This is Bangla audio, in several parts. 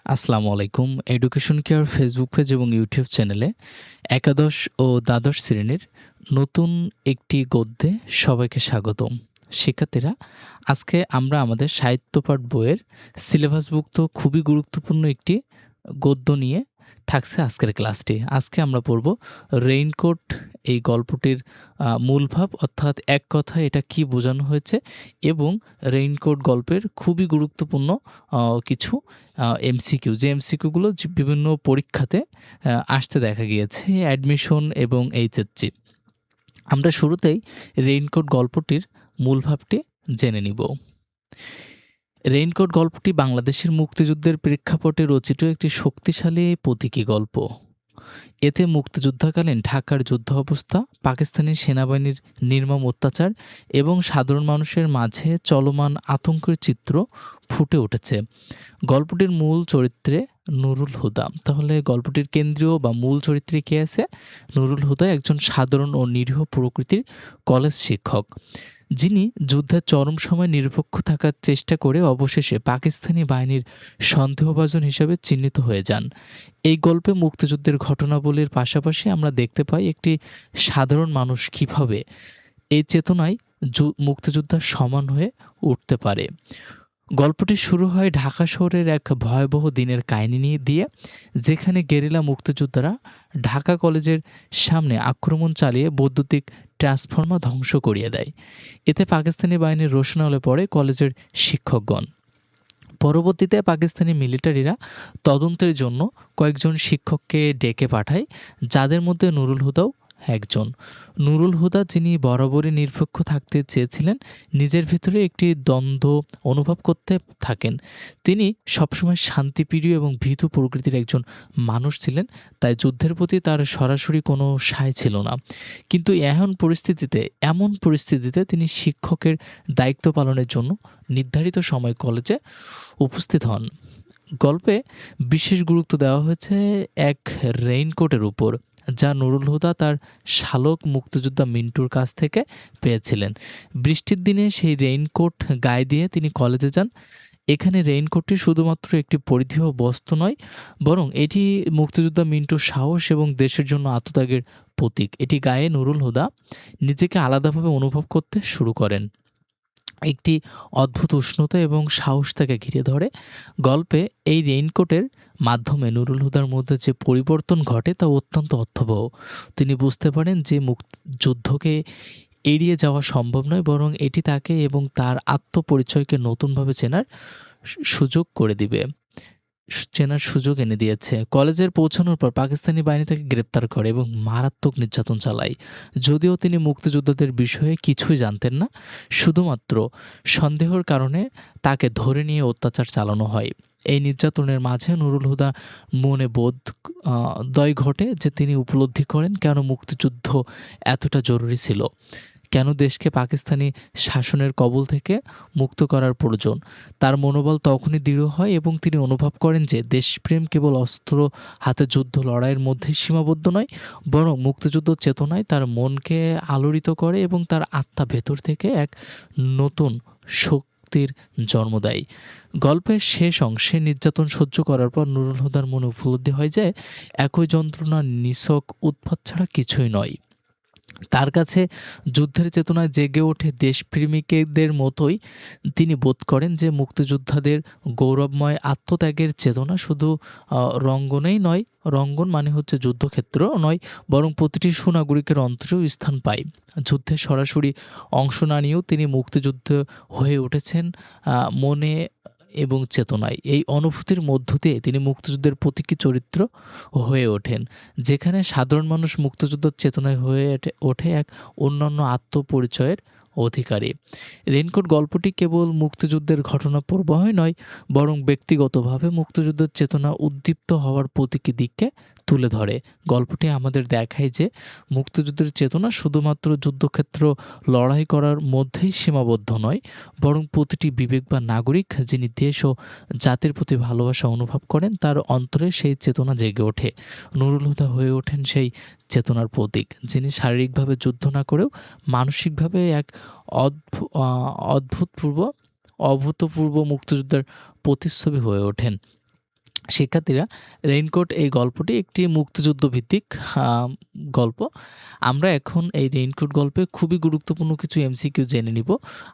আসসালামু আলাইকুম। এডুকেশন কেয়ার ফেসবুক পেজ এবং ইউটিউব চ্যানেলে একাদশ ও দ্বাদশ শ্রেণীর নতুন একটি গদ্যে সবাইকে স্বাগতম। শিক্ষার্থীরা, আজকে আমরা আমাদের সাহিত্যপাঠ বইয়ের সিলেবাসভুক্ত খুবই গুরুত্বপূর্ণ একটি গদ্য নিয়ে থাকছে আজকের ক্লাসটি। আজকে আমরা পড়ব রেইনকোট এই গল্পটির মূল ভাব, অর্থাৎ এক কথায় এটা কি বোঝানো হয়েছে এবং রেইনকোট গল্পের খুবই গুরুত্বপূর্ণ কিছু এমসিকিউ, যে এমসিকিউগুলো বিভিন্ন পরীক্ষাতে আসতে দেখা গিয়েছে অ্যাডমিশন এবং এইচএসসি। আমরা শুরুতেই রেইনকোট গল্পটির মূল ভাবটি জেনে নিব। রেইনকোট গল্পটি বাংলাদেশের মুক্তিযুদ্ধের প্রেক্ষাপটে রচিত একটি শক্তিশালী প্রতীকী গল্প। এতে মুক্তিযুদ্ধকালীন ঢাকার যুদ্ধ অবস্থা, পাকিস্তানি সেনাবাহিনীর নির্মম অত্যাচার এবং সাধারণ মানুষের মাঝে চলমান আতঙ্কের চিত্র ফুটে উঠেছে। গল্পটির মূল চরিত্রে নুরুল হুদা। তাহলে গল্পটির কেন্দ্রীয় বা মূল চরিত্রে কে আছে? নুরুল হুদা একজন সাধারণ ও নিরীহ প্রকৃতির কলেজ শিক্ষক, যিনি যুদ্ধের চরম সময় নিরপেক্ষ থাকার চেষ্টা করে অবশেষে পাকিস্তানি বাহিনীর সন্দেহভাজন হিসেবে চিহ্নিত হয়ে যান। এই গল্পে মুক্তিযুদ্ধের ঘটনাবলীর পাশাপাশি আমরা দেখতে পাই একটি সাধারণ মানুষ কীভাবে এই চেতনায় মুক্তিযোদ্ধার সমান হয়ে উঠতে পারে। গল্পটি শুরু হয় ঢাকা শহরের এক ভয়াবহ দিনের কাহিনী দিয়ে, যেখানে গেরিলা মুক্তিযোদ্ধারা ঢাকা কলেজের সামনে আক্রমণ চালিয়ে বৈদ্যুতিক ট্রান্সফর্মার ধ্বংস করিয়ে দেয়। এতে পাকিস্তানি বাহিনীর রোষানলে পড়ে কলেজের শিক্ষকগণ। পরবর্তীতে পাকিস্তানি মিলিটারিরা তদন্তের জন্য কয়েকজন শিক্ষককে ডেকে পাঠায়, যাদের মধ্যে নুরুল হুদাও একজন। নুরুল হুদা, যিনি বরাবরই নিরপেক্ষ থাকতে চেয়েছিলেন, নিজের ভিতরে একটি দ্বন্দ্ব অনুভব করতে থাকেন। তিনি সবসময় শান্তিপ্রিয় এবং ভীতু প্রকৃতির একজন মানুষ ছিলেন, তাই যুদ্ধের প্রতি তার সরাসরি কোনো সায় ছিল না। কিন্তু এমন পরিস্থিতিতে তিনি শিক্ষকের দায়িত্ব পালনের জন্য নির্ধারিত সময় কলেজে উপস্থিত হন। গল্পে বিশেষ গুরুত্ব দেওয়া হয়েছে এক রেইনকোটের উপর, যা নুরুল হুদা তার শালক মুক্তিযোদ্ধা মিন্টুর কাছ থেকে পেয়েছিলেন। বৃষ্টির দিনে সেই রেইনকোট গায়ে দিয়ে তিনি কলেজে যান। এখানে রেইনকোটটি শুধুমাত্র একটি পরিধেয় বস্তু নয়, বরং এটি মুক্তিযোদ্ধা মিন্টুর সাহস এবং দেশের জন্য আত্মত্যাগের প্রতীক। এটি গায়ে নুরুল হুদা নিজেকে আলাদাভাবে অনুভব করতে শুরু করেন। একটি অদ্ভুত উষ্ণতা এবং সাহস তাকে ঘিরে ধরে। গল্পে এই রেইনকোটের মাধ্যমে নুরুল হুদার মধ্যে যে পরিবর্তন ঘটে তা অত্যন্ত অর্থবহ। তিনি বুঝতে পারেন যে যুদ্ধকে এড়িয়ে যাওয়া সম্ভব নয়, বরং এটি তাকে এবং তার আত্মপরিচয়কে নতুনভাবে চেনার সুযোগ এনে দিয়েছে। কলেজের পৌঁছানোর পর পাকিস্তানি বাহিনী তাকে গ্রেপ্তার করে এবং মারাত্মক নির্যাতন চালায়। যদিও তিনি মুক্তিযোদ্ধাদের বিষয়ে কিছুই জানতেন না, শুধুমাত্র সন্দেহের কারণে তাকে ধরে নিয়ে অত্যাচার চালানো হয়। এই নির্যাতনের মাঝে নুরুল হুদা মনে দয় ঘটে যে তিনি উপলব্ধি করেন কেন মুক্তিযুদ্ধ এতটা জরুরি ছিল, কেন দেশকে পাকিস্তানি শাসনের কবল থেকে মুক্ত করার প্রয়োজন। তার মনোবল তখনই দৃঢ় হয় এবং তিনি অনুভব করেন যে দেশপ্রেম কেবল অস্ত্র হাতে যুদ্ধ লড়াইয়ের মধ্যে সীমাবদ্ধ নয়, বরং মুক্তিযুদ্ধ চেতনায় তার মনকে আলোড়িত করে এবং তার আত্মা ভেতর থেকে এক নতুন শক্তির জন্ম দেয়। গল্পের শেষ অংশে নির্যাতন সহ্য করার পর নুরুল হুদার মনে উপলব্ধি হয় যে একই যন্ত্রণা নিছক উৎপাত ছাড়া কিছুই নয়। তার কাছে যুদ্ধের চেতনায় জেগে ওঠে দেশপ্রেমিকদের মতোই। তিনি বোধ করেন যে মুক্তিযোদ্ধাদের গৌরবময় আত্মত্যাগের চেতনা শুধু রঙ্গন মানে হচ্ছে যুদ্ধক্ষেত্র নয়, বরং প্রতিটি সুনাগরিকের অন্তরেও স্থান পায়। যুদ্ধে সরাসরি অংশ না নিয়েও তিনি মুক্তিযুদ্ধ হয়ে উঠেছেন মনে এবং চেতনায়। এই অনুভূতির মধ্য দিয়ে তিনি মুক্তিযুদ্ধের প্রতীকী চরিত্র হয়ে ওঠেন, যেখানে সাধারণ মানুষ মুক্তিযুদ্ধের চেতনায় হয়ে ওঠে এক অন্যান্য আত্মপরিচয়ের অধিকারী। রেইনকোট গল্পটি কেবল মুক্তিযুদ্ধের ঘটনা প্রবাহই নয়, বরং ব্যক্তিগতভাবে মুক্তিযুদ্ধের চেতনা উদ্দীপ্ত হওয়ার প্রতীকী দিককে তুলে ধরে। গল্পটি আমাদের দেখায় যে মুক্তিযুদ্ধের চেতনা শুধুমাত্র যুদ্ধক্ষেত্র লড়াই করার মধ্যেই সীমাবদ্ধ নয়, বরং প্রতিটি বিবেকবান নাগরিক, যিনি দেশ ও জাতির প্রতি ভালোবাসা অনুভব করেন, তার অন্তরে সেই চেতনা জেগে ওঠে। নুরুল হুদা হয়ে ওঠেন সেই চেতনার প্রতীক, যিনি শারীরিকভাবে যুদ্ধ না করেও মানসিকভাবে এক অভূতপূর্ব মুক্তিযুদ্ধের প্রতিচ্ছবি হয়ে ওঠেন। শিক্ষার্থীরা, রেইনকোট এই গল্পটি একটি মুক্তিযুদ্ধ ভিত্তিক আ গল্প। আমরা এখন এই রেইনকোট গল্পে খুবই গুরুত্বপূর্ণ কিছু এমসিকিউ জেনে নিব।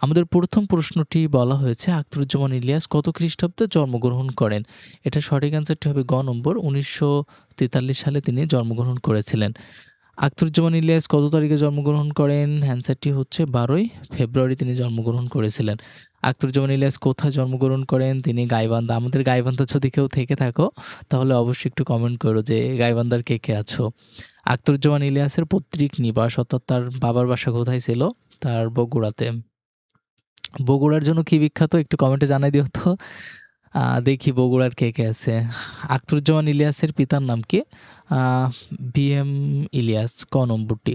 আমাদের ১ম প্রশ্নটি বলা হয়েছে, আখতারুজ্জামান ইলিয়াস কত খ্রিস্টাব্দে জন্মগ্রহণ করেন? এটার সঠিক অ্যান্সারটি হবে গ নম্বর ১৯৪৩ সালে তিনি জন্মগ্রহণ করেছিলেন। আখতারুজ্জামান ইলিয়াস কত তারিখে জন্মগ্রহণ করেন? অ্যান্সারটি হচ্ছে ১২ই ফেব্রুয়ারি তিনি জন্মগ্রহণ করেছিলেন। আখতারুজ্জামান ইলিয়াস কোথায় জন্মগ্রহণ করেন? তিনি গাইবান্ধা। আমাদের গাইবান্ধা যদি কেউ থেকে থাকো, তাহলে অবশ্যই একটু কমেন্ট করো যে গাইবান্ধার কে আছো? আখতারুজ্জামান ইলিয়াসের পৈতৃক নিবাস অর্থাৎ তার বাবার বাসা কোথায় ছিল? তার বগুড়াতে। বগুড়ার জন্য কি বিখ্যাত? একটু কমেন্টে জানাই দিও তো। দেখি বগুড়ার কে আছে? আখতারুজ্জামান ইলিয়াসের পিতার নাম কি? আ বিএম ইলিয়াস, ক নম্বরটি।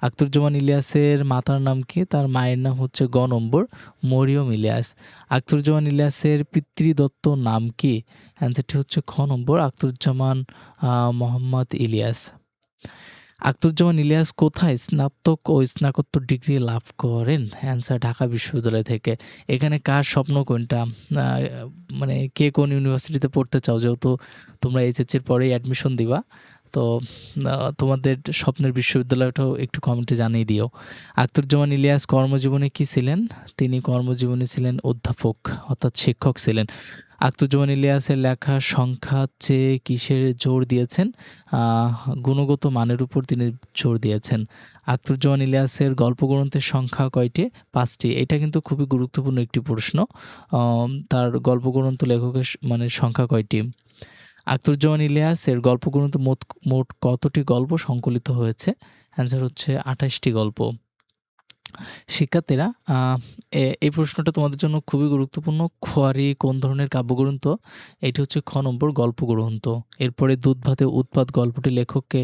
আখতারুজ্জামান ইলিয়াসের মাতার নাম কি? তার মায়ের নাম হচ্ছে গ নম্বর মরিয়ম ইলিয়াস। আখতারুজ্জামান ইলিয়াসের পিতৃদত্ত নাম কি? অ্যান্সারটি হচ্ছে খ নম্বর আখতারুজ্জামান মোহাম্মদ ইলিয়াস। আখতারুজ্জামান ইলিয়াস কোথায় স্নাতক ও স্নাতকোত্তর ডিগ্রি লাভ করেন? অ্যান্সার ঢাকা বিশ্ববিদ্যালয় থেকে। এখানে কার স্বপ্ন কোনটা? আ মানে কে কোন ইউনিভার্সিটিতে পড়তে চাও? যেহেতু তোমরা এইচএসসির পরেই অ্যাডমিশন দিবা। তো তোমাদের স্বপ্নের বিশ্ববিদ্যালয়টাও একটু কমেন্টে জানিয়ে দিও। আখতারুজ্জামান ইলিয়াস কর্মজীবনে কি ছিলেন? তিনি কর্মজীবনে ছিলেন অধ্যাপক অর্থাৎ শিক্ষক ছিলেন। আখতারুজ্জামান ইলিয়াসের লেখা সংখ্যার চেয়ে কিসের জোর দিয়েছেন? গুণগত মানের উপর তিনি জোর দিয়েছেন। আখতারুজ্জামান ইলিয়াসের গল্পগ্রন্থের সংখ্যা কয়টি? ৫টি। এটা কিন্তু খুবই গুরুত্বপূর্ণ একটি প্রশ্ন। তার গল্পগ্রন্থ লেখকের মানে সংখ্যা কয়টি? আখতারুজ্জামান ইলিয়াসের গল্পগ্রন্থ মোট কতটি গল্প সংকলিত হয়েছে? অ্যান্সার হচ্ছে ২৮টি গল্প। শিক্ষার্থীরা, এই প্রশ্নটা তোমাদের জন্য খুবই গুরুত্বপূর্ণ। খোয়ারি কোন ধরনের কাব্যগ্রন্থ? এটি হচ্ছে খ নম্বর গল্পগ্রন্থ। এরপরে দুধ ভাতে উৎপাত গল্পটির লেখককে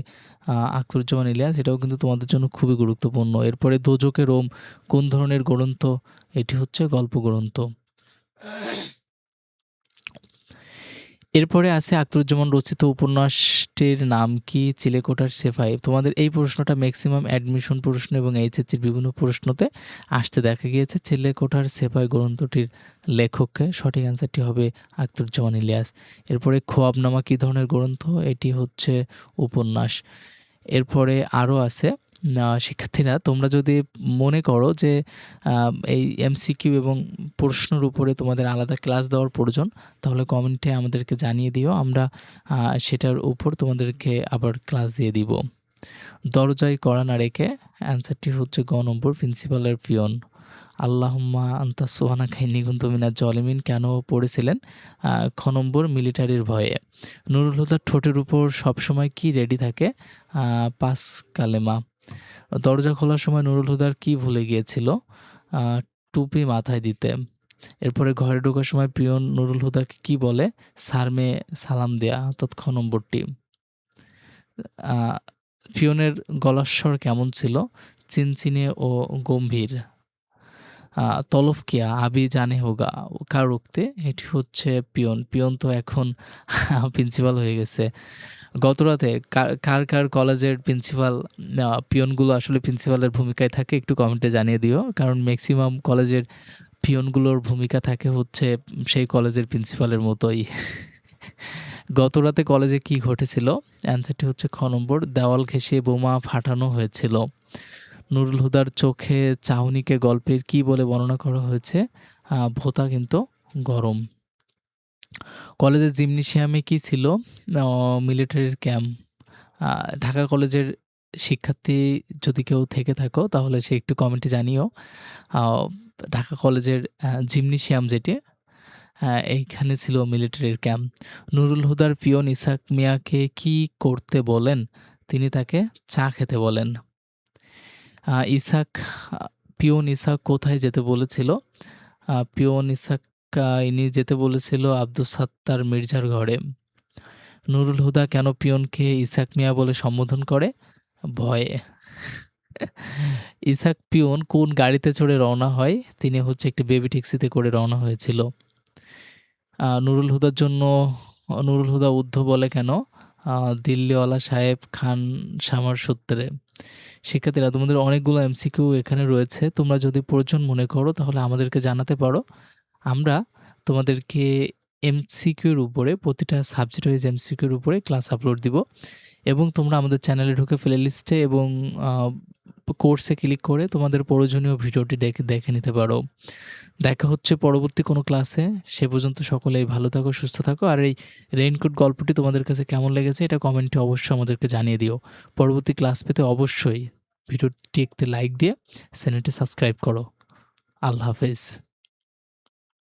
আখতারুজ্জামান ইলিয়াস, এটাও কিন্তু তোমাদের জন্য খুবই গুরুত্বপূর্ণ। এরপরে দোজখে রোম কোন ধরনের গ্রন্থ? এটি হচ্ছে গল্পগ্রন্থ। এরপরে আছে আখতারুজ্জামান রচিত উপন্যাসটির নাম কি? চিলেকোঠার সেফাই। তোমাদের এই প্রশ্নটা ম্যাক্সিমাম অ্যাডমিশন প্রশ্ন এবং এইচএসসির বিভিন্ন প্রশ্নতে আসতে দেখা গিয়েছে। চিলেকোঠার সেফাই গ্রন্থটির লেখককে, সঠিক অ্যান্সারটি হবে আখতারুজ্জামান ইলিয়াস। এরপরে খোয়াবনামা কী ধরনের গ্রন্থ? এটি হচ্ছে উপন্যাস। এরপরে আরও আছে, শিক্ষার্থীরা তোমরা যদি মনে করো যে এই এমসিকিউ এবং প্রশ্নের উপরে তোমাদের আলাদা ক্লাস দেওয়ার প্রয়োজন, তাহলে কমেন্টে আমাদেরকে জানিয়ে দিও। আমরা সেটার উপর তোমাদেরকে আবার ক্লাস দিয়ে দিব। দরজায় কড়া না রেখে, অ্যান্সারটি হচ্ছে গ নম্বর প্রিন্সিপালের পিয়ন। আল্লাহুম্মা আনতা সুবহানাকা ইন্নী কুনতু মিনাজ জালিমিন কেন পড়েছিলেন? খ নম্বর মিলিটারির ভয়ে। নুরুল হুদার ঠোঁটের উপর সবসময় কি রেডি থাকে? ৫ কালেমা। দরজা খোলার সময় নুরুল হুদার কি ভুলে গিয়েছিল? টুপি মাথায় দিতে। এরপরে ঘরে ঢোকার সময় পিয়ন নুরুল হুদাকে কি বলে? স্যার মেয়ে সালাম দেয়া, অর্থাৎ খ নম্বরটি। আ পিয়নের গলার স্বর কেমন ছিল? চিনচিনে ও গম্ভীর। তলব কিয়া আবি জানে হোগা কার উক্তি? এটি হচ্ছে পিয়ন। পিয়ন তো এখন প্রিন্সিপাল হয়ে গেছে। গতরাতে কার কলেজের প্রিন্সিপাল পিয়নগুলো আসলে প্রিন্সিপালের ভূমিকায় থাকে? একটু কমেন্টে জানিয়ে দিও। কারণ ম্যাক্সিমাম কলেজের পিয়নগুলোর ভূমিকা থাকে হচ্ছে সেই কলেজের প্রিন্সিপালের মতোই। গতরাতে কলেজে কি ঘটেছিল? অ্যান্সারটি হচ্ছে খ নম্বর দেওয়াল ঘেঁষে বোমা ফাটানো হয়েছিল। নুরুল হুদার চোখে চাহনিকে গল্পের কি বলে বর্ণনা করা হয়েছে? ভোঁতা কিন্তু গরম। কলেজের জিমনেশিয়ামে কি ছিল? মিলিটারির ক্যাম্প। ঢাকা কলেজের শিক্ষার্থী যদি কেউ থেকে থাকো, তাহলে সে একটু কমেন্টে জানিও। ঢাকা কলেজের জিমনেশিয়াম যেটি, এইখানে ছিল মিলিটারির ক্যাম্প। নুরুল হুদার পিয়ন ইসহাক মিয়াকে কি করতে বলেন? তিনি তাকে চা খেতে বলেন। পিয়ন ইসহাক কোথায় যেতে বলেছিল? পিয়ন ইসহাক ইনি যেতে বলেছিল আব্দুস সাত্তার মির্জার ঘরে। নুরুল হুদা কেন পিয়নকে ইসহাক মিয়া বলে সম্বোধন করে? ভয়ে। ইসহাক পিয়ন কোন গাড়িতে চড়ে রওনা হয়? তিনি হচ্ছে একটি বেবি ট্যাক্সিতে করে রওনা হয়েছিল। নুরুল হুদার জন্য নুরুল হুদা উদ্ধ বলে কেন? দিল্লিওয়ালা সাহেব খান সামার সূত্রে। শিক্ষার্থীরা, তোমাদের অনেকগুলো এমসিকিউ এখানে রয়েছে। তোমরা যদি প্রয়োজন মনে করো তাহলে আমাদেরকে জানাতে পারো। আমরা তোমাদেরকে এমসিকিউর উপরে প্রতিটা সাবজেক্ট ওয়াইজ এমসিকিউর উপরে ক্লাস আপলোড দিব এবং তোমরা আমাদের চ্যানেলে ঢুকে প্লেলিস্টে এবং আ কোর্সে ক্লিক করে তোমাদের প্রয়োজনীয় ভিডিওটি দেখে নিতে পারো। দেখা হচ্ছে পরবর্তী কোনো ক্লাসে। সে পর্যন্ত সকলেই ভালো থাকো, সুস্থ থাকো। আর এই রেইনকোট গল্পটি তোমাদের কাছে কেমন লেগেছে এটা কমেন্টে অবশ্যই আমাদেরকে জানিয়ে দিও। পরবর্তী ক্লাস পেতে অবশ্যই ভিডিওটি একটি লাইক দিয়ে চ্যানেলটি সাবস্ক্রাইব করো। আল্লাহ হাফেজ।